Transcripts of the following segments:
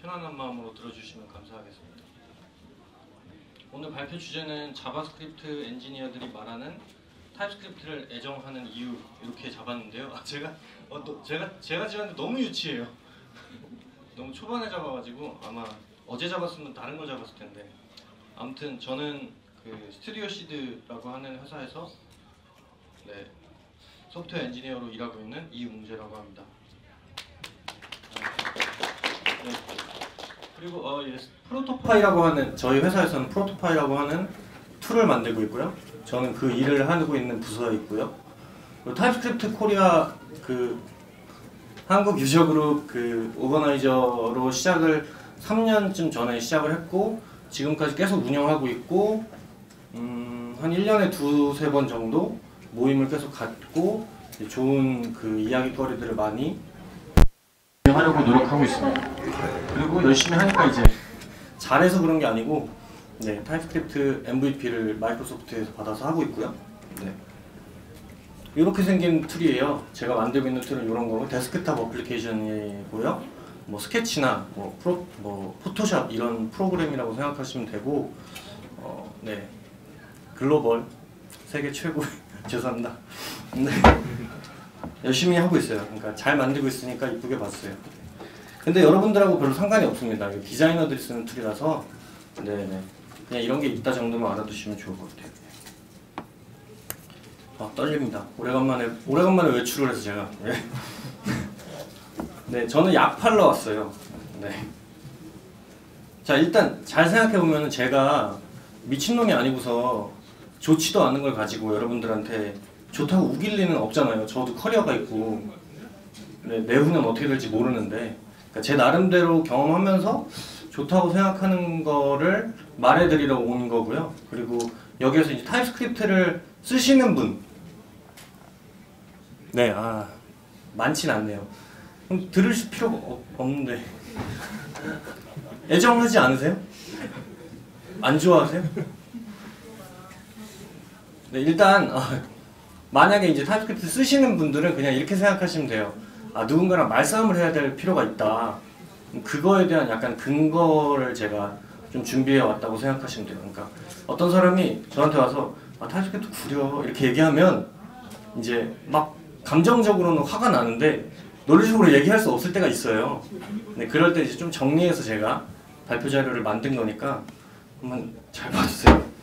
편안한 마음으로 들어주시면 감사하겠습니다. 오늘 발표 주제는 자바스크립트 엔지니어들이 말하는 타입스크립트를 애정하는 이유, 이렇게 잡았는데요. 제가 지었는데 너무 유치해요. 너무 초반에 잡아가지고 아마 어제 잡았으면 다른 걸 잡았을 텐데. 아무튼 저는 그 스튜디오 시드라고 하는 회사에서 소프트웨어 엔지니어로 일하고 있는 이웅재라고 합니다. 네. 그리고 프로토파이라고 하는, 저희 회사에서는 프로토파이라고 하는 툴을 만들고 있고요. 저는 그 일을 하고 있는 부서에 있고요. 그리고 타입스크립트 코리아 그 한국 유저그룹 그 오거나이저로 시작을 3년쯤 전에 시작을 했고 지금까지 계속 운영하고 있고 한 1년에 2-3번 정도 모임을 계속 갖고 좋은 그 이야기거리들을 많이 하려고 노력하고 있습니다. 그리고 열심히 하니까 이제 잘해서 그런 게 아니고 타입스크립트 MVP를 마이크로소프트에서 받아서 하고 있고요. 이렇게 생긴 툴이에요. 제가 만들고 있는 툴은 이런 거고 데스크탑 어플리케이션이고요. 뭐 스케치나 뭐 포토샵 이런 프로그램이라고 생각하시면 되고 글로벌 세계 최고 죄송합니다. 열심히 하고 있어요. 그러니까 잘 만들고 있으니까 이쁘게 봤어요. 근데 여러분들하고 별로 상관이 없습니다. 디자이너들이 쓰는 툴이라서 그냥 이런 게 있다 정도만 알아두시면 좋을 것 같아요. 떨립니다. 오래간만에 외출을 해서 제가 저는 약 팔러 왔어요. 자, 일단 잘 생각해 보면 제가 미친놈이 아니고서 좋지도 않은 걸 가지고 여러분들한테 좋다고 우길 리는 없잖아요. 저도 커리어가 있고 내후년 어떻게 될지 모르는데 그러니까 제 나름대로 경험하면서 좋다고 생각하는 거를 말해드리러 온 거고요. 그리고 여기에서 이제 타입스크립트를 쓰시는 분 많진 않네요. 그럼 들으실 필요가 없는데 애정하지 않으세요? 안 좋아하세요? 일단 만약에 이제 타입스크립트 쓰시는 분들은 그냥 이렇게 생각하시면 돼요. 누군가랑 말싸움을 해야 될 필요가 있다. 그거에 대한 약간 근거를 제가 좀 준비해 왔다고 생각하시면 돼요. 그러니까 어떤 사람이 저한테 와서 타입스크립트 구려 이렇게 얘기하면 이제 막 감정적으로는 화가 나는데 논리적으로 얘기할 수 없을 때가 있어요. 그럴 때 이제 좀 정리해서 제가 발표 자료를 만든 거니까 한번 잘 봐주세요.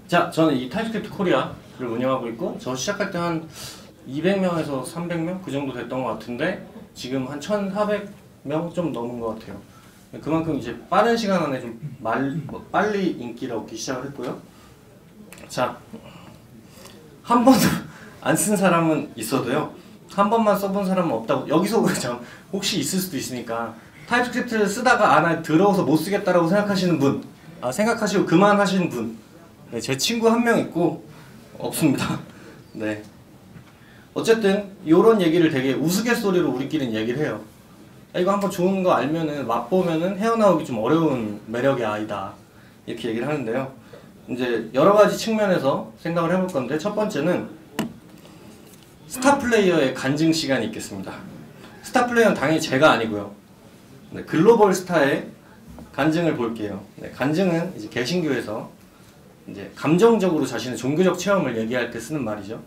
자, 저는 이 타입스크립트 코리아를 운영하고 있고 저 시작할 때 한 200명에서 300명 그 정도 됐던 것 같은데 지금 한 1,400명 좀 넘은 것 같아요. 그만큼 이제 빠른 시간 안에 좀 빨리 인기를 얻기 시작을 했고요. 자, 한 번도 안 쓴 사람은 있어도요. 한 번만 써본 사람은 없다고. 여기서 혹시 있을 수도 있으니까 타입스크립트를 쓰다가 더러워서 못 쓰겠다라고 생각하시는 분, 생각하시고 그만하시는 분, 제 친구 한 명 있고 없습니다. 어쨌든 이런 얘기를 되게 우스갯소리로 우리끼리는 얘기를 해요. 이거 한번 좋은 거 알면은 맛보면은 헤어나오기 좀 어려운 매력의 아이다 이렇게 얘기를 하는데요. 이제 여러 가지 측면에서 생각을 해볼 건데 첫 번째는 스타 플레이어의 간증 시간이 있겠습니다. 스타 플레이어는 당연히 제가 아니고요. 글로벌 스타의 간증을 볼게요. 간증은 이제 개신교에서 이제 감정적으로 자신의 종교적 체험을 얘기할 때 쓰는 말이죠.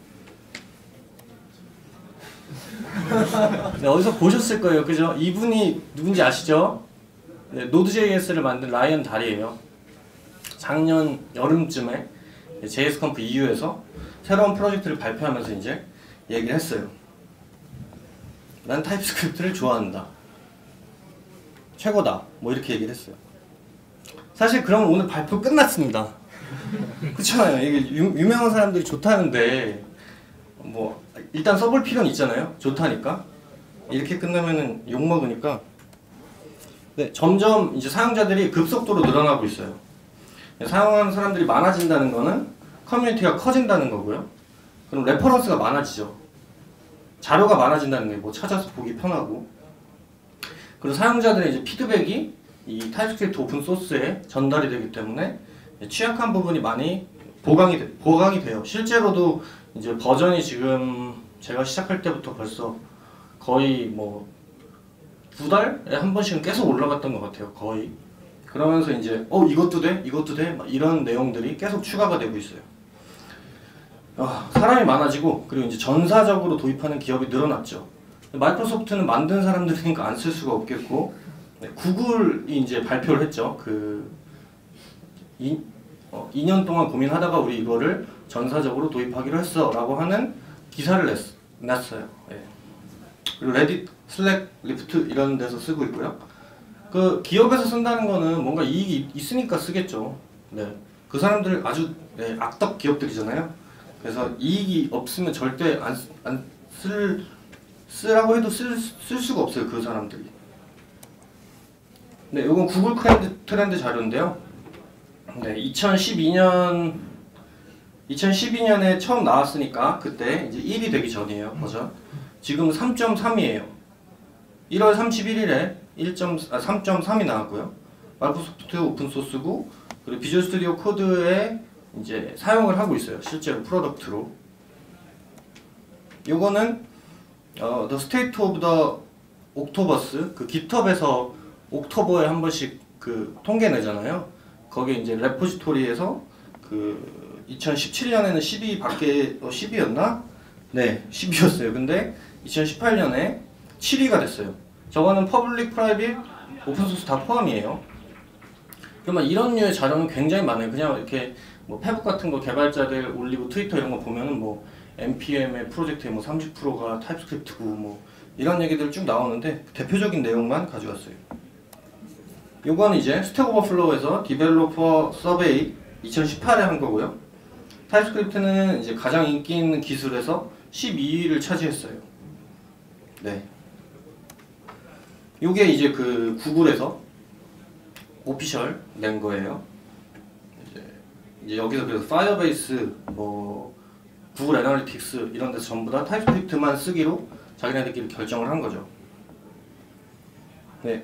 어디서 보셨을 거예요, 그죠? 이분이 누군지 아시죠? 노드.js를 만든 라이언 달이에요. 작년 여름쯤에 JSConf EU에서 새로운 프로젝트를 발표하면서 이제 얘기를 했어요. 난 타입스크립트를 좋아한다. 최고다. 뭐 이렇게 얘기를 했어요. 사실 그러면 오늘 발표 끝났습니다. 그렇잖아요. 이게 유명한 사람들이 좋다는데 뭐 일단 써볼 필요는 있잖아요. 좋다니까. 이렇게 끝나면은 욕 먹으니까. 점점 이제 사용자들이 급속도로 늘어나고 있어요. 사용하는 사람들이 많아진다는 거는 커뮤니티가 커진다는 거고요. 그럼 레퍼런스가 많아지죠. 자료가 많아진다는 게 뭐 찾아서 보기 편하고. 그리고 사용자들의 이제 피드백이 이 타입스크립트 오픈 소스에 전달이 되기 때문에 취약한 부분이 많이 보강이 돼요. 실제로도 이제 버전이 지금 제가 시작할 때부터 벌써 거의 뭐 두 달에 한 번씩은 계속 올라갔던 것 같아요. 거의. 그러면서 이제 이것도 돼? 이것도 돼? 막 이런 내용들이 계속 추가가 되고 있어요. 사람이 많아지고 그리고 이제 전사적으로 도입하는 기업이 늘어났죠. 마이크로소프트는 만든 사람들이니까 안 쓸 수가 없겠고, 구글이 이제 발표를 했죠. 2년 동안 고민하다가 우리 이거를 전사적으로 도입하기로 했어 라고 하는 기사를 냈어요. 예. 그리고 레딧, 슬랙, 리프트 이런 데서 쓰고 있고요. 그 기업에서 쓴다는 거는 뭔가 이익이 있으니까 쓰겠죠. 네. 그 사람들 아주 악덕 기업들이잖아요. 그래서 이익이 없으면 절대 쓰라고 해도 쓸 수가 없어요. 그 사람들이. 네, 이건 구글 트렌드 자료인데요. 네, 2012년에 처음 나왔으니까 그때 이제 1이 되기 전이에요. 버전. 지금 3.3이에요. 1월 31일에 3.3이 나왔고요. 마이크로소프트 오픈소스고, 그리고 비주얼 스튜디오 코드에 이제 사용을 하고 있어요. 실제로 프로덕트로. 요거는 The State of the Octobus, 그 깃허브에서 옥토버에 한 번씩 그 통계 내잖아요. 거기에 이제 레포지토리에서 그 2017년에는 10위였나? 네, 10위였어요. 근데 2018년에 7위가 됐어요. 저거는 퍼블릭, 프라이빗, 오픈소스 다 포함이에요. 그러면 이런 류의 자료는 굉장히 많아요. 그냥 이렇게 뭐 페북 같은 거 개발자들 올리고 트위터 이런 거 보면은 뭐 npm의 프로젝트의 뭐 30%가 타입스크립트고 뭐 이런 얘기들 쭉 나오는데 대표적인 내용만 가져왔어요. 요거는 이제 스택 오버플로우에서 디벨로퍼 서베이 2018에 한 거고요. 타입스크립트는 이제 가장 인기 있는 기술에서 12위를 차지했어요. 네. 요게 이제 그 구글에서 오피셜 낸 거예요. 이제 여기서 그래서 파이어베이스, 뭐 구글 애널리틱스 이런 데서 전부 다 타입스크립트만 쓰기로 자기네들끼리 결정을 한 거죠. 네,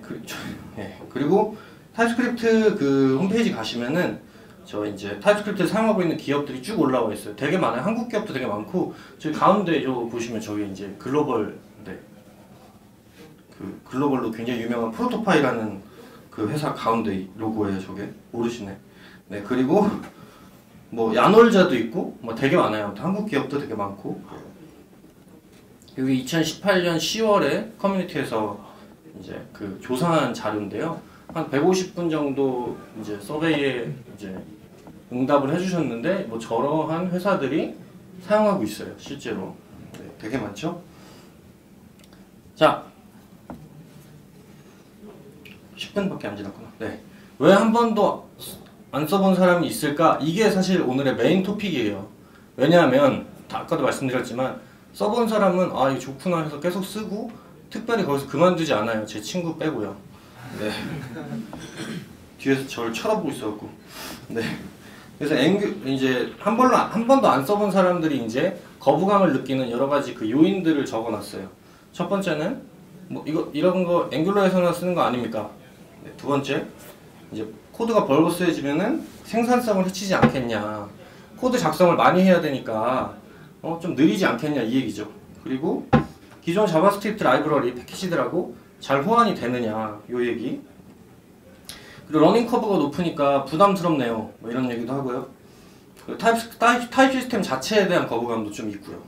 그리고 타입스크립트 그 홈페이지 가시면은 저 이제 타입스크립트를 사용하고 있는 기업들이 쭉 올라와 있어요. 되게 많아요. 한국 기업도 되게 많고, 저기 가운데 요 보시면 저기 이제 글로벌, 그 글로벌로 굉장히 유명한 프로토파이라는 그 회사 가운데 로고예요. 저게 모르시네. 네, 그리고 뭐 야놀자도 있고 뭐 되게 많아요. 한국 기업도 되게 많고. 여기 2018년 10월에 커뮤니티에서 이제 그 조사한 자료인데요. 한 150분 정도 이제 서베이에 이제 응답을 해주셨는데 뭐 저러한 회사들이 사용하고 있어요. 실제로. 네, 되게 많죠. 자, 10분밖에 안 지났구나. 네. 왜 한 번도 안 써본 사람이 있을까? 이게 사실 오늘의 메인 토픽이에요. 왜냐하면 아까도 말씀드렸지만 써본 사람은 아 이거 좋구나 해서 계속 쓰고 특별히 거기서 그만두지 않아요. 제 친구 빼고요. 네. 뒤에서 저를 쳐다보고 있어갖고. 네. 그래서 이제 한 번도 안 써본 사람들이 이제 거부감을 느끼는 여러 가지 그 요인들을 적어놨어요. 첫 번째는 뭐 이런 거 앵귤러에서나 쓰는 거 아닙니까? 네, 두 번째, 이제 코드가 벌거스해지면은 생산성을 해치지 않겠냐. 코드 작성을 많이 해야 되니까 좀 느리지 않겠냐 이 얘기죠. 그리고 기존 자바스크립트 라이브러리 패키지들하고 잘 호환이 되느냐 요 얘기. 그리고 러닝 커브가 높으니까 부담스럽네요. 뭐 이런 얘기도 하고요. 타입 시스템 자체에 대한 거부감도 좀 있고요.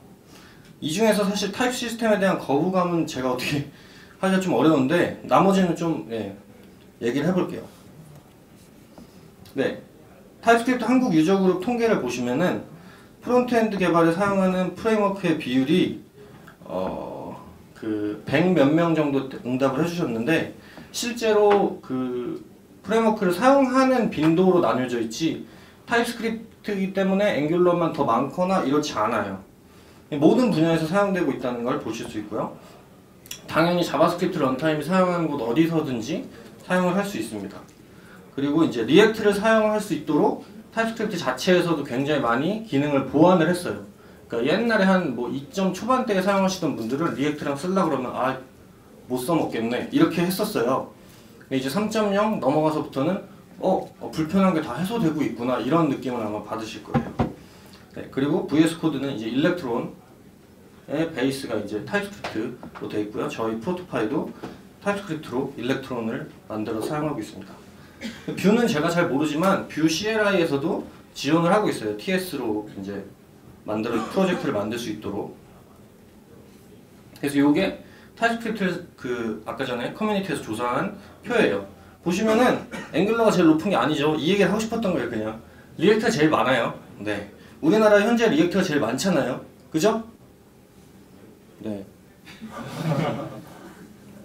이 중에서 사실 타입 시스템에 대한 거부감은 제가 어떻게 하기가 좀 어려운데 나머지는 좀 얘기를 해볼게요. 네, 타입스크립트 한국 유저 그룹 통계를 보시면은 프론트엔드 개발에 사용하는 프레임워크의 비율이 그 100 몇 명 정도 응답을 해주셨는데 실제로 그 프레임워크를 사용하는 빈도로 나뉘어져 있지 타입스크립트이기 때문에 앵귤러만 더 많거나 이렇지 않아요. 모든 분야에서 사용되고 있다는 걸 보실 수 있고요. 당연히 자바스크립트 런타임이 사용하는 곳 어디서든지 사용을 할 수 있습니다. 그리고 이제 리액트를 사용할 수 있도록 타입스크립트 자체에서도 굉장히 많이 기능을 보완을 했어요. 그러니까 옛날에 한 뭐 2점 초반대에 사용하시던 분들은 리액트랑 쓰려고 그러면 못 써먹겠네 이렇게 했었어요. 근데 이제 3.0 넘어가서부터는 불편한 게 다 해소되고 있구나 이런 느낌을 아마 받으실 거예요. 네, 그리고 VS 코드는 이제 일렉트론의 베이스가 이제 타입스크립트로 되어 있고요. 저희 프로토파이도 타입스크립트로 일렉트론을 만들어 사용하고 있습니다. 뷰는 제가 잘 모르지만 뷰 CLI에서도 지원을 하고 있어요. TS로 이제 프로젝트를 만들 수 있도록. 그래서 이게 타입스크립트 그 아까 전에 커뮤니티에서 조사한 표예요. 보시면은 앵글러가 제일 높은 게 아니죠. 이 얘기를 하고 싶었던 거예요. 그냥 리액트가 제일 많아요. 네, 우리나라 현재 리액트가 제일 많잖아요. 그죠? 네.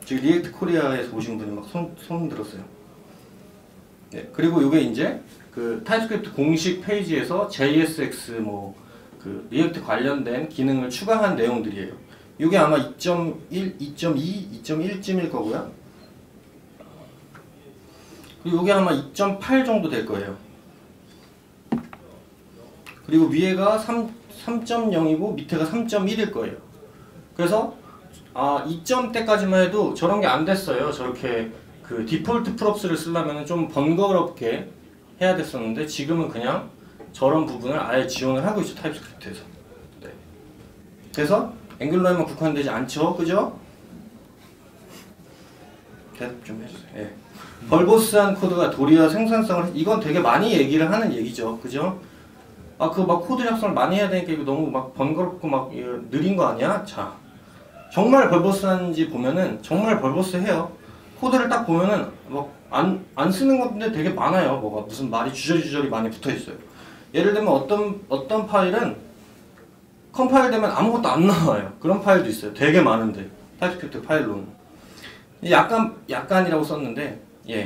지금 리액트 코리아에서 오신 분이 막 손 들었어요. 네, 그리고 이게 이제 그 타입스크립트 공식 페이지에서 JSX 뭐 그 리액트 관련된 기능을 추가한 내용들이에요. 이게 아마 2.1, 2.2, 2.1쯤일 거고요. 그리고 이게 아마 2.8 정도 될 거예요. 그리고 위에가 3.0이고 밑에가 3.1일 거예요. 그래서 2점대까지만 해도 저런 게 안 됐어요. 저렇게 그 디폴트 프롭스를 쓰려면 좀 번거롭게 해야 됐었는데 지금은 그냥 저런 부분을 아예 지원을 하고 있죠. 타입스크립트에서. 네. 그래서 앵글러에만 국한되지 않죠. 그죠? 대답 좀 해주세요. 네. 벌보스한 코드가 도리어 생산성을 이건 되게 많이 얘기를 하는 얘기죠. 그죠? 그 막 코드 작성을 많이 해야 되니까 이거 너무 막 번거롭고 막 느린 거 아니야? 자, 정말 벌보스한지 보면은 정말 벌보스해요. 코드를 딱 보면은 막 안 쓰는 건데 되게 많아요. 뭐가 무슨 말이 주저리 많이 붙어 있어요. 예를 들면 어떤 파일은 컴파일 되면 아무것도 안 나와요. 그런 파일도 있어요. 되게 많은데 타입스크립트 파일로는 약간이라고 썼는데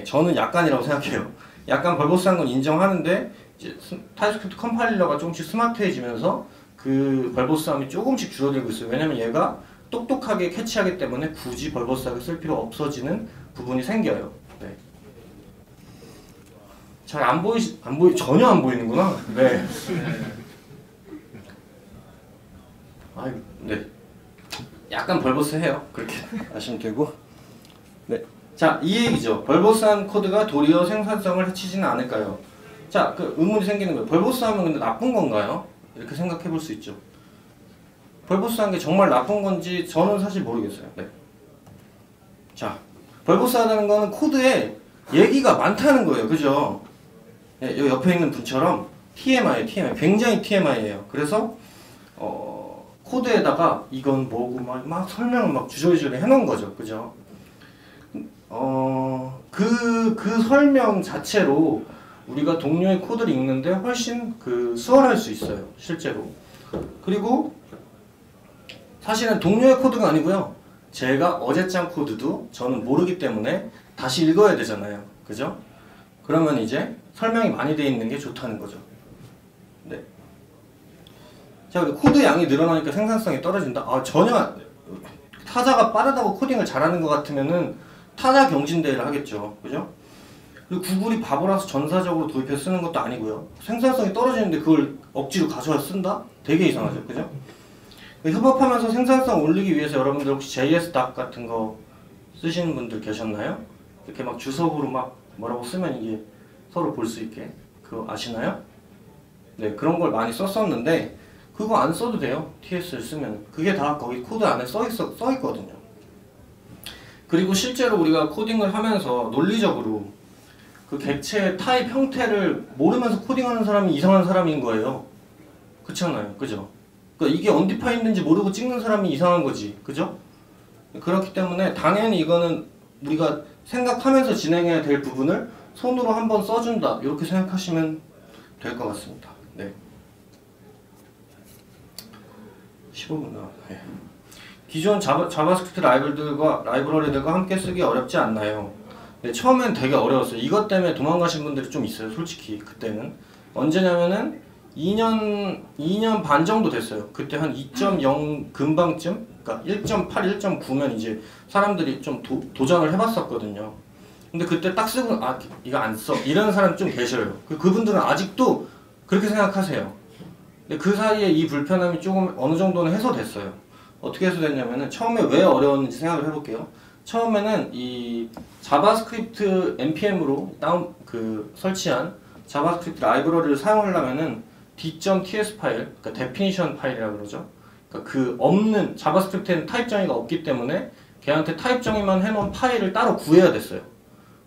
저는 약간이라고 생각해요. 약간 벌보스한 건 인정하는데 이제 타입스크립트 컴파일러가 조금씩 스마트해지면서 그 벌보스함이 조금씩 줄어들고 있어요. 왜냐면 얘가 똑똑하게 캐치하기 때문에 굳이 벌보스하게 쓸 필요 없어지는 부분이 생겨요. 네. 잘 전혀 안 보이는구나. 네. 네. 약간 벌보스해요. 그렇게 아시면 되고. 네. 자, 이 얘기죠. 벌보스한 코드가 도리어 생산성을 해치지는 않을까요? 자, 그 의문이 생기는 거예요. 벌보스하면 근데 나쁜 건가요? 이렇게 생각해 볼 수 있죠. 벌보스한 게 정말 나쁜 건지 저는 사실 모르겠어요. 네. 자, 벌보스하다는 거는 코드에 얘기가 많다는 거예요. 그죠? 네, 여기 옆에 있는 분처럼 TMI. 굉장히 TMI예요. 그래서 코드에다가 이건 뭐고 막 설명을 막 주저리주저리 해놓은 거죠. 그죠? 그 설명 자체로 우리가 동료의 코드를 읽는데 훨씬 수월할 수 있어요. 실제로. 그리고 사실은 동료의 코드가 아니고요. 제가 어제 짠 코드도 저는 모르기 때문에 다시 읽어야 되잖아요. 그죠? 그러면 이제 설명이 많이 돼 있는 게 좋다는 거죠. 네. 자, 코드 양이 늘어나니까 생산성이 떨어진다. 전혀 타자가 빠르다고 코딩을 잘하는 것 같으면은 타자 경진대회를 하겠죠. 그죠? 그리고 구글이 바보라서 전사적으로 도입해서 쓰는 것도 아니고요. 생산성이 떨어지는데 그걸 억지로 가져와 쓴다? 되게 이상하죠. 그죠? 협업하면서 생산성 올리기 위해서 여러분들 혹시 JSDoc 같은 거 쓰시는 분들 계셨나요? 이렇게 막 주석으로 막 뭐라고 쓰면 이게 서로 볼 수 있게. 그거 아시나요? 네, 그런 걸 많이 썼었는데 그거 안 써도 돼요. TS를 쓰면. 그게 다 거기 코드 안에 써 있거든요. 그리고 실제로 우리가 코딩을 하면서 논리적으로 그 객체의 타입 형태를 모르면서 코딩하는 사람이 이상한 사람인 거예요. 그렇잖아요. 그죠? 그러니까 이게 undefined인지 모르고 찍는 사람이 이상한 거지. 그죠? 그렇기 때문에 당연히 이거는 우리가 생각하면서 진행해야 될 부분을 손으로 한번 써준다. 이렇게 생각하시면 될 것 같습니다. 네. 15분 나왔다. 네. 기존 자바스크립트 라이브러리들과 함께 쓰기 어렵지 않나요? 네, 처음엔 되게 어려웠어요. 이것 때문에 도망가신 분들이 좀 있어요. 솔직히 그때는 언제냐면은 2년 반 정도 됐어요. 그때 한 2.0 금방쯤, 그러니까 1.8, 1.9면 이제 사람들이 좀 도전을 해봤었거든요. 근데 그때 딱 쓰고 이거 안 써. 이런 사람 좀 계셔요. 그분들은 아직도 그렇게 생각하세요. 근데 그 사이에 이 불편함이 조금 어느 정도는 해소됐어요. 어떻게 해소됐냐면은 처음에 왜 어려웠는지 생각을 해볼게요. 처음에는 이 자바스크립트 npm으로 설치한 자바스크립트 라이브러리를 사용하려면은 d.ts 파일, 그러니까 definition 파일이라고 그러죠. 그러니까 그 없는 자바스크립트에는 타입 정의가 없기 때문에 걔한테 타입 정의만 해놓은 파일을 따로 구해야 됐어요.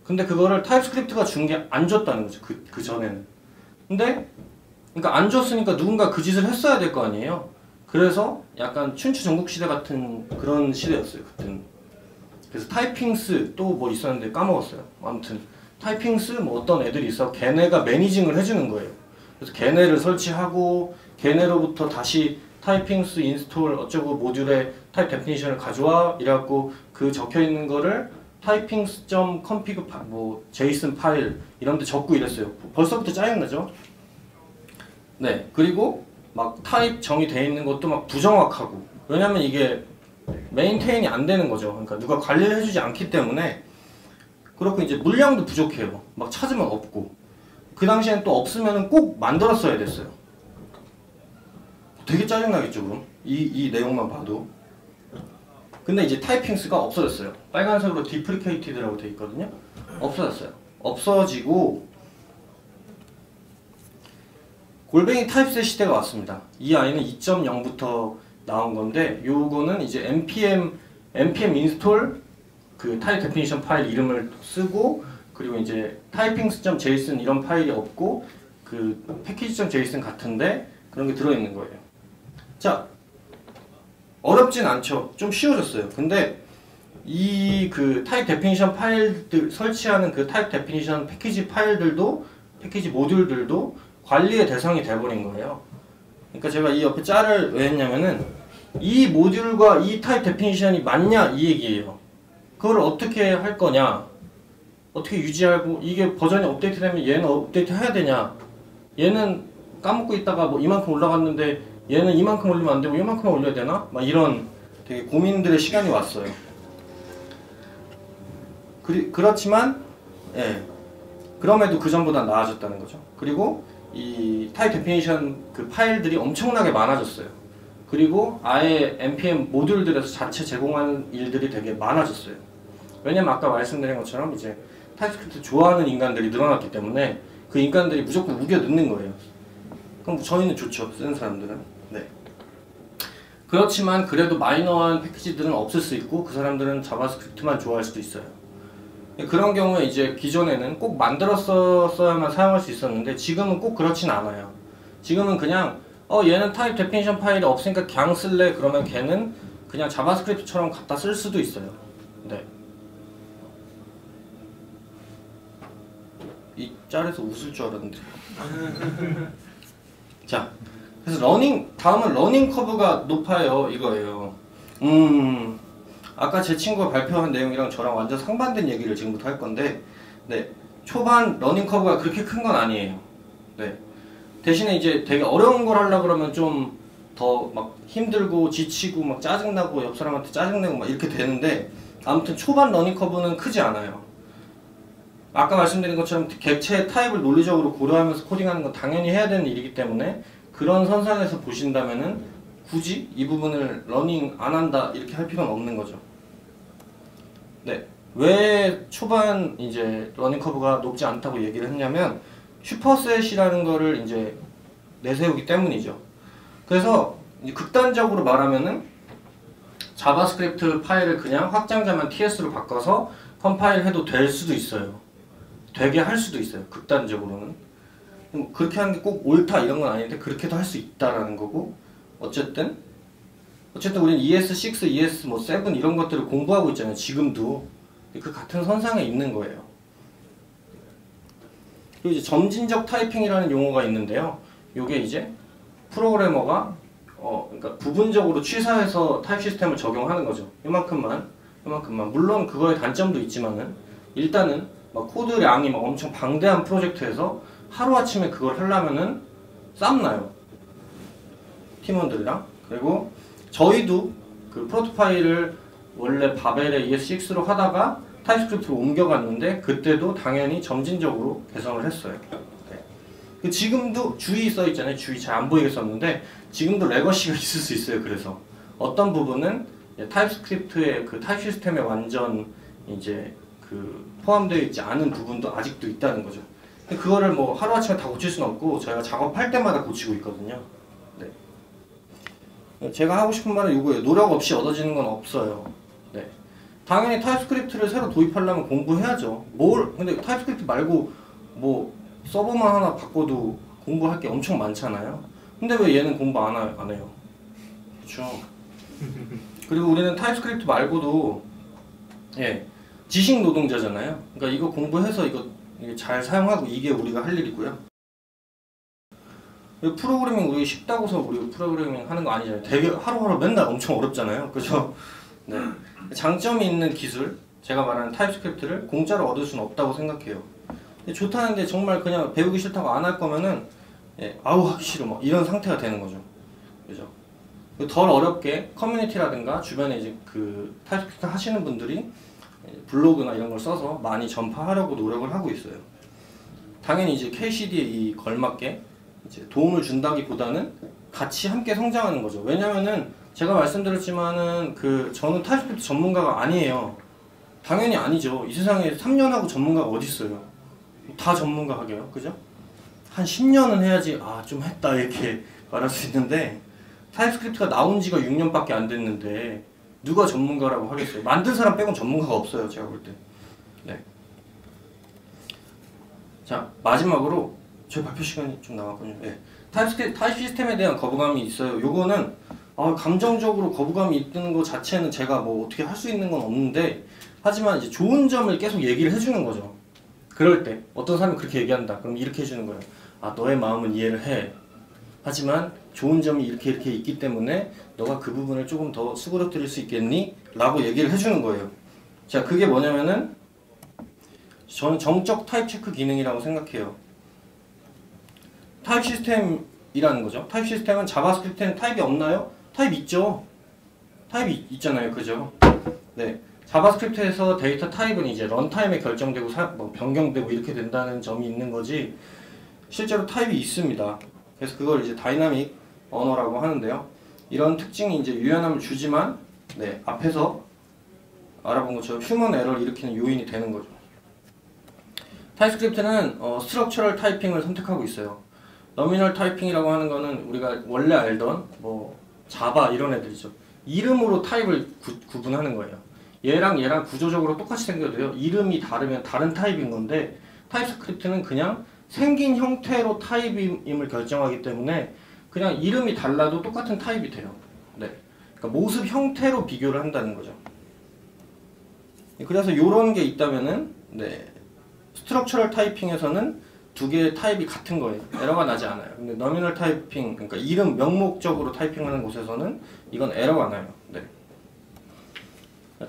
근데 그거를 타입스크립트가 준 게 안 줬다는 거죠. 그 전에는. 근데 그러니까 안 줬으니까 누군가 그 짓을 했어야 될 거 아니에요. 그래서 약간 춘추 전국시대 같은 그런 시대였어요. 그때는. 그래서 타이핑스 또 뭐 있었는데 까먹었어요. 아무튼 타이핑스 뭐 어떤 애들이 있어. 걔네가 매니징을 해주는 거예요. 그래서 걔네를 설치하고 걔네로부터 다시 타이핑스 인스톨 어쩌고 모듈에 타입 데피니션을 가져와 이래갖고 그 적혀있는 거를 typings.config 뭐 JSON 파일 이런 데 적고 이랬어요. 벌써부터 짜증나죠? 네. 그리고 막 타입 정의되어 있는 것도 막 부정확하고. 왜냐면 이게 메인테인이 안 되는 거죠. 그러니까 누가 관리를 해주지 않기 때문에. 그렇고 이제 물량도 부족해요. 막 찾으면 없고. 그 당시엔 또 없으면 꼭 만들었어야 됐어요. 되게 짜증나겠죠, 그럼? 이 내용만 봐도. 근데 이제 타이핑스가 없어졌어요. 빨간색으로 deprecated라고 되어 있거든요. 없어졌어요. 없어지고 골뱅이 타입셋 시대가 왔습니다. 이 아이는 2.0부터 나온 건데 요거는 이제 npm install 그 타입 데피니션 파일 이름을 쓰고 그리고 이제 typings.json 이런 파일이 없고 그 package.json 같은데 그런 게 들어있는 거예요. 자, 어렵진 않죠. 좀 쉬워졌어요. 근데 이 그 타입 데피니션 파일들 설치하는 그 타입 데피니션 패키지 파일들도 패키지 모듈들도 관리의 대상이 돼버린 거예요. 그러니까 제가 이 옆에 짤을 왜 했냐면은 이 모듈과 이 타입 데피니션이 맞냐 이 얘기예요. 그걸 어떻게 할 거냐, 어떻게 유지하고 이게 버전이 업데이트되면 얘는 업데이트 해야 되냐, 얘는 까먹고 있다가 뭐 이만큼 올라갔는데 얘는 이만큼 올리면 안 되고 이만큼만 올려야 되나? 막 이런 되게 고민들의 시간이 왔어요. 그렇지만 예, 그럼에도 그 전보다 나아졌다는 거죠. 그리고 이 타입 데피니션 그 파일들이 엄청나게 많아졌어요. 그리고 아예 npm 모듈들에서 자체 제공하는 일들이 되게 많아졌어요. 왜냐면 아까 말씀드린 것처럼 이제 타입스크립트 좋아하는 인간들이 늘어났기 때문에 그 인간들이 무조건 우겨 넣는 거예요. 그럼 저희는 좋죠, 쓰는 사람들은. 네. 그렇지만 그래도 마이너한 패키지들은 없을 수 있고 그 사람들은 자바스크립트만 좋아할 수도 있어요. 그런 경우에 이제 기존에는 꼭 만들었어야만 사용할 수 있었는데 지금은 꼭 그렇진 않아요. 지금은 그냥 얘는 타입 데피니션 파일이 없으니까 그냥 쓸래 그러면 걔는 그냥 자바스크립트처럼 갖다 쓸 수도 있어요. 네. 이 짤에서 웃을 줄 알았는데. 자, 그래서 다음은 러닝 커브가 높아요 이거예요. 아까 제 친구가 발표한 내용이랑 저랑 완전 상반된 얘기를 지금부터 할 건데, 네, 초반 러닝 커브가 그렇게 큰 건 아니에요. 네, 대신에 이제 되게 어려운 걸 하려고 그러면 좀 더 막 힘들고 지치고 막 짜증나고 옆 사람한테 짜증내고 막 이렇게 되는데, 아무튼 초반 러닝 커브는 크지 않아요. 아까 말씀드린 것처럼 객체의 타입을 논리적으로 고려하면서 코딩하는 건 당연히 해야 되는 일이기 때문에 그런 선상에서 보신다면은 굳이 이 부분을 러닝 안 한다 이렇게 할 필요는 없는 거죠. 네, 왜 초반 이제 러닝 커브가 높지 않다고 얘기를 했냐면 슈퍼셋이라는 거를 이제 내세우기 때문이죠. 그래서 이제 극단적으로 말하면은 자바스크립트 파일을 그냥 확장자만 TS로 바꿔서 컴파일 해도 될 수도 있어요. 되게 할 수도 있어요. 극단적으로는. 그렇게 하는 게 꼭 옳다 이런 건 아닌데 그렇게도 할 수 있다라는 거고, 어쨌든 우리는 ES6, ES 뭐 7 이런 것들을 공부하고 있잖아요. 지금도 그 같은 선상에 있는 거예요. 그리고 이제 점진적 타이핑이라는 용어가 있는데요. 요게 이제 프로그래머가 그러니까 부분적으로 취사해서 타입 시스템을 적용하는 거죠. 요만큼만. 물론 그거에 단점도 있지만은 일단은 막 코드량이 막 엄청 방대한 프로젝트에서 하루아침에 그걸 하려면은 쌈나요. 팀원들이랑. 그리고 저희도 그 프로토 파일을 원래 바벨의 ES6로 하다가 타입스크립트로 옮겨갔는데 그때도 당연히 점진적으로 개선을 했어요. 네. 지금도 주의 써있잖아요. 주의 잘 안 보이게 썼는데 지금도 레거시가 있을 수 있어요. 그래서 어떤 부분은 타입스크립트의 그 타입 시스템에 완전 이제 그 포함되어 있지 않은 부분도 아직도 있다는 거죠. 그거를 뭐 하루아침에 다 고칠 수는 없고 저희가 작업할 때마다 고치고 있거든요. 네. 제가 하고 싶은 말은 이거예요. 노력 없이 얻어지는 건 없어요. 네. 당연히 타입스크립트를 새로 도입하려면 공부해야죠. 근데 타입스크립트 말고 뭐 서버만 하나 바꿔도 공부할 게 엄청 많잖아요. 근데 왜 얘는 공부 안 해요? 그렇죠. 그리고 우리는 타입스크립트 말고도 지식 노동자잖아요. 그러니까 이거 공부해서 이거 잘 사용하고 이게 우리가 할 일이고요. 프로그래밍 우리 쉽다고 해서 우리 프로그래밍 하는 거 아니잖아요. 되게 하루하루 맨날 엄청 어렵잖아요. 그죠? 네. 장점이 있는 기술, 제가 말하는 타입스크립트를 공짜로 얻을 수는 없다고 생각해요. 좋다는데 정말 그냥 배우기 싫다고 안 할 거면은 아우 하기 싫어 막 이런 상태가 되는 거죠. 그죠? 덜 어렵게 커뮤니티라든가 주변에 이제 그 타입스크립트 하시는 분들이 블로그나 이런 걸 써서 많이 전파하려고 노력을 하고 있어요. 당연히 이제 KCD에 이 걸맞게 이제 도움을 준다기보다는 같이 함께 성장하는 거죠. 왜냐면은 제가 말씀드렸지만은 저는 타입스크립트 전문가가 아니에요. 당연히 아니죠. 이 세상에 3년 하고 전문가가 어디 있어요? 다 전문가 하게요, 그죠? 한 10년은 해야지 좀 했다 이렇게 말할 수 있는데 타입스크립트가 나온 지가 6년밖에 안 됐는데 누가 전문가라고 하겠어요? 만든 사람 빼곤 전문가가 없어요, 제가 볼 때. 네. 자, 마지막으로 제 발표 시간이 좀 남았거든요. 네. 타입 시스템에 대한 거부감이 있어요. 요거는 감정적으로 거부감이 있는 것 자체는 제가 뭐 어떻게 할 수 있는 건 없는데, 하지만 이제 좋은 점을 계속 얘기를 해주는 거죠. 그럴 때 어떤 사람이 그렇게 얘기한다. 그럼 이렇게 해주는 거예요. 너의 마음은 이해를 해. 하지만 좋은 점이 이렇게 있기 때문에 너가 그 부분을 조금 더 수그러뜨릴 수 있겠니? 라고 얘기를 해주는 거예요. 자, 그게 뭐냐면은 저는 정적 타입 체크 기능이라고 생각해요. 타입 시스템이라는 거죠. 타입 시스템은 자바스크립트에는 타입이 없나요? 타입 있죠. 타입이 있잖아요. 그죠? 네. 자바스크립트에서 데이터 타입은 이제 런타임에 결정되고 변경되고 이렇게 된다는 점이 있는 거지 실제로 타입이 있습니다. 그래서 그걸 이제 다이나믹 언어라고 하는데요. 이런 특징이 이제 유연함을 주지만 앞에서 알아본 것처럼 휴먼 에러를 일으키는 요인이 되는 거죠. 타입스크립트는 스트럭처럴 타이핑을 선택하고 있어요. 너미널 타이핑이라고 하는 거는 우리가 원래 알던 뭐 자바 이런 애들이죠. 이름으로 타입을 구분하는 거예요. 얘랑 구조적으로 똑같이 생겨도요. 이름이 다르면 다른 타입인 건데 타입스크립트는 그냥 생긴 형태로 타입임을 결정하기 때문에 그냥 이름이 달라도 똑같은 타입이 돼요. 네. 그러니까 모습 형태로 비교를 한다는 거죠. 그래서 이런 게 있다면은 스트럭처럴 타이핑에서는 두 개의 타입이 같은 거예요. 에러가 나지 않아요. 근데 너미널 타이핑, 그러니까 이름 명목적으로 타이핑하는 곳에서는 이건 에러가 나요. 네.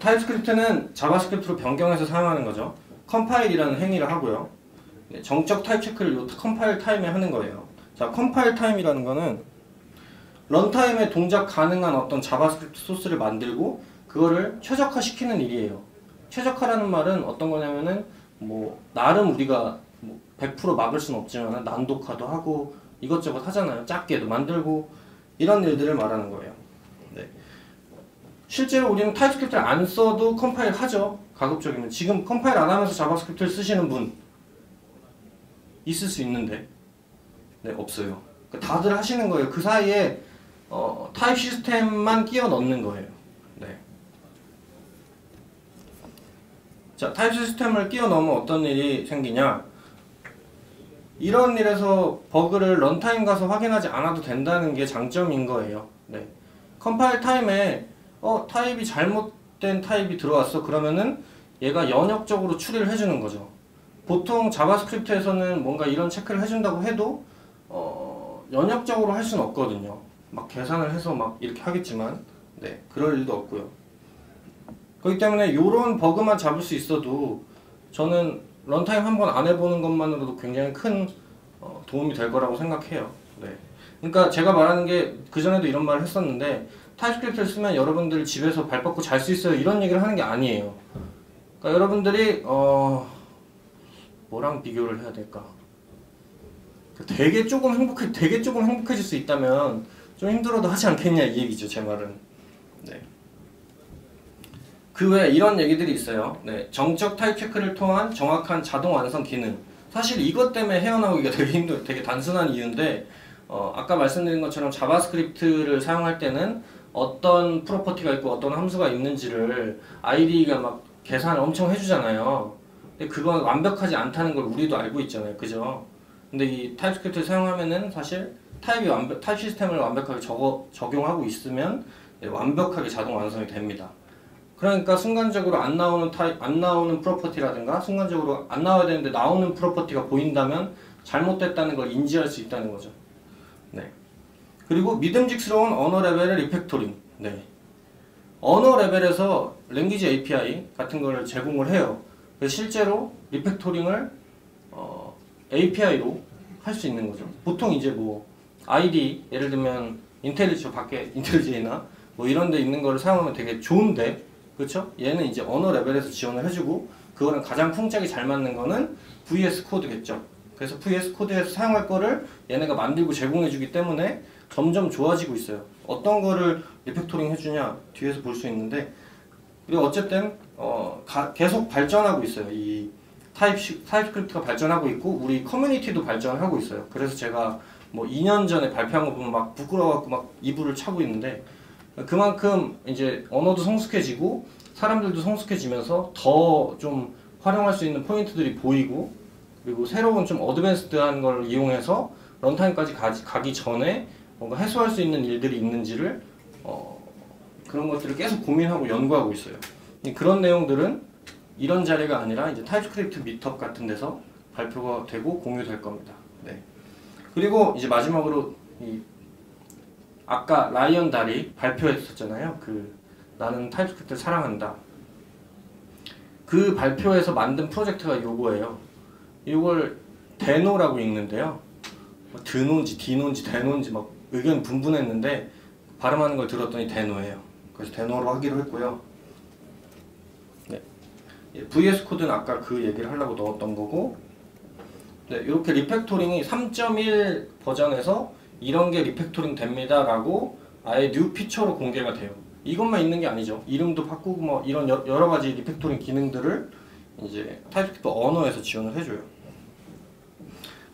타입스크립트는 자바스크립트로 변경해서 사용하는 거죠. 컴파일이라는 행위를 하고요. 정적 타입 체크를 요 컴파일 타임에 하는 거예요. 자, 컴파일 타임이라는 거는 런타임에 동작 가능한 어떤 자바스크립트 소스를 만들고 그거를 최적화시키는 일이에요. 최적화라는 말은 어떤 거냐면은 뭐 나름 우리가 뭐 100% 막을 수는 없지만 난독화도 하고 이것저것 하잖아요. 작게도 만들고 이런 일들을 말하는 거예요. 네. 실제로 우리는 타입스크립트를 안 써도 컴파일 하죠. 가급적이면. 지금 컴파일 안 하면서 자바스크립트를 쓰시는 분 있을 수 있는데 없어요. 그러니까 다들 하시는 거예요. 그 사이에 타입 시스템만 끼워 넣는 거예요. 네. 자, 타입 시스템을 끼워 넣으면 어떤 일이 생기냐? 이런 일에서 버그를 런타임 가서 확인하지 않아도 된다는 게 장점인 거예요. 네. 컴파일 타임에 타입이 잘못된 타입이 들어왔어. 그러면은 얘가 연역적으로 추리를 해주는 거죠. 보통 자바스크립트에서는 뭔가 이런 체크를 해준다고 해도 연역적으로 할 수는 없거든요. 막 계산을 해서 막 이렇게 하겠지만 그럴 일도 없고요. 그렇기 때문에 이런 버그만 잡을 수 있어도 저는 런타임 한번 안 해보는 것만으로도 굉장히 큰 도움이 될 거라고 생각해요. 네. 그러니까 제가 말하는 게 그전에도 이런 말을 했었는데 타입스크립트를 쓰면 여러분들 집에서 발 뻗고 잘 수 있어요 이런 얘기를 하는 게 아니에요. 그러니까 여러분들이 뭐랑 비교를 해야 될까? 되게 조금 행복해질 수 있다면 좀 힘들어도 하지 않겠냐 이 얘기죠. 제 말은. 네. 그 외에 이런 얘기들이 있어요. 정적 타입 체크를 통한 정확한 자동 완성 기능. 사실 이것 때문에 헤어나오기가 되게 단순한 이유인데 아까 말씀드린 것처럼 자바스크립트를 사용할 때는 어떤 프로퍼티가 있고 어떤 함수가 있는지를 IDE가 막 계산을 엄청 해주잖아요. 근데 그건 완벽하지 않다는 걸 우리도 알고 있잖아요. 그죠? 근데 이 타입스크립트를 사용하면은 사실 타입 시스템을 완벽하게 적용하고 있으면 완벽하게 자동 완성이 됩니다. 그러니까 순간적으로 안 나오는 프로퍼티라든가 순간적으로 안 나와야 되는데 나오는 프로퍼티가 보인다면 잘못됐다는 걸 인지할 수 있다는 거죠. 네. 그리고 믿음직스러운 언어 레벨의 리팩토링. 네. 언어 레벨에서 랭귀지 API 같은 걸 제공을 해요. 그래서 실제로 리팩토링을 API로 할 수 있는 거죠. 보통 이제 뭐 ID 예를 들면 인텔리지나 뭐 이런 데 있는 거를 사용하면 되게 좋은데, 그렇죠? 얘는 이제 언어 레벨에서 지원을 해주고, 그거랑 가장 풍짝이 잘 맞는 거는 VS 코드겠죠. 그래서 VS 코드에서 사용할 거를 얘네가 만들고 제공해주기 때문에 점점 좋아지고 있어요. 어떤 거를 리팩토링 해주냐 뒤에서 볼 수 있는데, 그리고 어쨌든 계속 발전하고 있어요. 이 타입스크립트가 발전하고 있고 우리 커뮤니티도 발전하고 있어요. 그래서 제가 뭐 2년 전에 발표한 거 보면 막 부끄러워갖고 막 이불을 차고 있는데, 그만큼 이제 언어도 성숙해지고 사람들도 성숙해지면서 더 좀 활용할 수 있는 포인트들이 보이고, 그리고 새로운 좀 어드밴스드한 걸 이용해서 런타임까지 가기 전에 뭔가 해소할 수 있는 일들이 있는지를 그런 것들을 계속 고민하고 연구하고 있어요. 그런 내용들은 이런 자리가 아니라 이제 타입스크립트 미트업 같은 데서 발표가 되고 공유될 겁니다. 네. 그리고 이제 마지막으로 아까 라이언 다리 발표했었잖아요. 나는 타입스크립트를 사랑한다. 그 발표에서 만든 프로젝트가 요거예요. 이걸 데노라고 읽는데요. 드노인지 디노인지 데노인지 막 의견 분분했는데 발음하는 걸 들었더니 데노예요. 그래서 데노로 하기로 했고요. 네. VS 코드는 아까 그 얘기를 하려고 넣었던 거고, 네, 이렇게 리팩토링이 3.1 버전에서 이런 게 리팩토링 됩니다 라고 아예 뉴 피처로 공개가 돼요. 이것만 있는 게 아니죠. 이름도 바꾸고 뭐 이런 여러 가지 리팩토링 기능들을 이제 타입스크립트 언어에서 지원을 해줘요.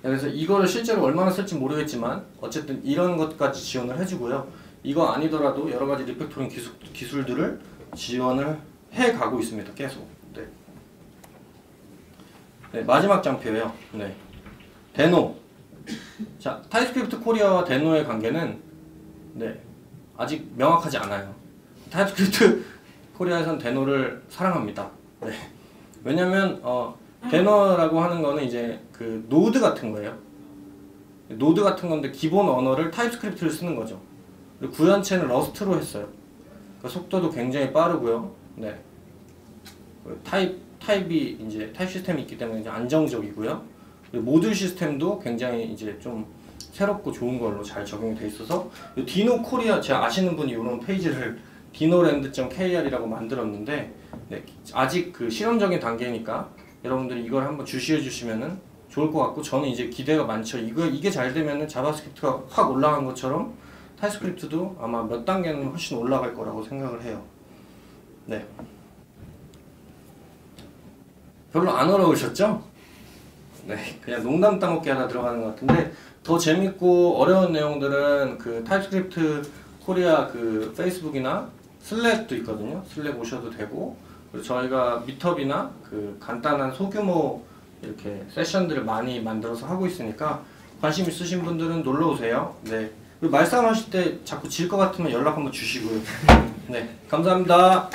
그래서 이거를 실제로 얼마나 쓸지 모르겠지만 어쨌든 이런 것까지 지원을 해주고요. 이거 아니더라도 여러 가지 리팩토링 기술들을 지원을 해가고 있습니다. 계속. 네. 네, 마지막 장표예요. 네. 데노. 자, 타입스크립트 코리아와 데노의 관계는 네, 아직 명확하지 않아요. 타입스크립트 코리아에서는 데노를 사랑합니다. 네. 왜냐면 데노라고 하는 거는 이제 그 노드 같은 거예요. 노드 같은 건데 기본 언어를 타입스크립트를 쓰는 거죠. 그리고 구현체는 러스트로 했어요. 그러니까 속도도 굉장히 빠르고요. 네. 타입이 이제 타입 시스템이 있기 때문에 이제 안정적이고요. 그리고 모듈 시스템도 굉장히 이제 좀 새롭고 좋은 걸로 잘 적용이 돼 있어서 디노 코리아, 제가 아시는 분이 이런 페이지를 dinoland.kr이라고 만들었는데, 네, 아직 그 실험적인 단계니까 여러분들이 이걸 한번 주시해 주시면은 좋을 것 같고, 저는 이제 기대가 많죠. 이게 잘 되면은 자바스크립트가 확 올라간 것처럼 타입스크립트도 아마 몇 단계는 훨씬 올라갈 거라고 생각을 해요. 네. 별로 안 어려우셨죠? 네, 그냥 농담 따먹기 하나 들어가는 것 같은데, 더 재밌고 어려운 내용들은 그 타입스크립트 코리아 그 페이스북이나 슬랙도 있거든요. 슬랙 오셔도 되고, 그리고 저희가 미트업이나 그 간단한 소규모 이렇게 세션들을 많이 만들어서 하고 있으니까 관심 있으신 분들은 놀러 오세요. 네. 그리고 말싸움 하실 때 자꾸 질 것 같으면 연락 한번 주시고요. 네, 감사합니다.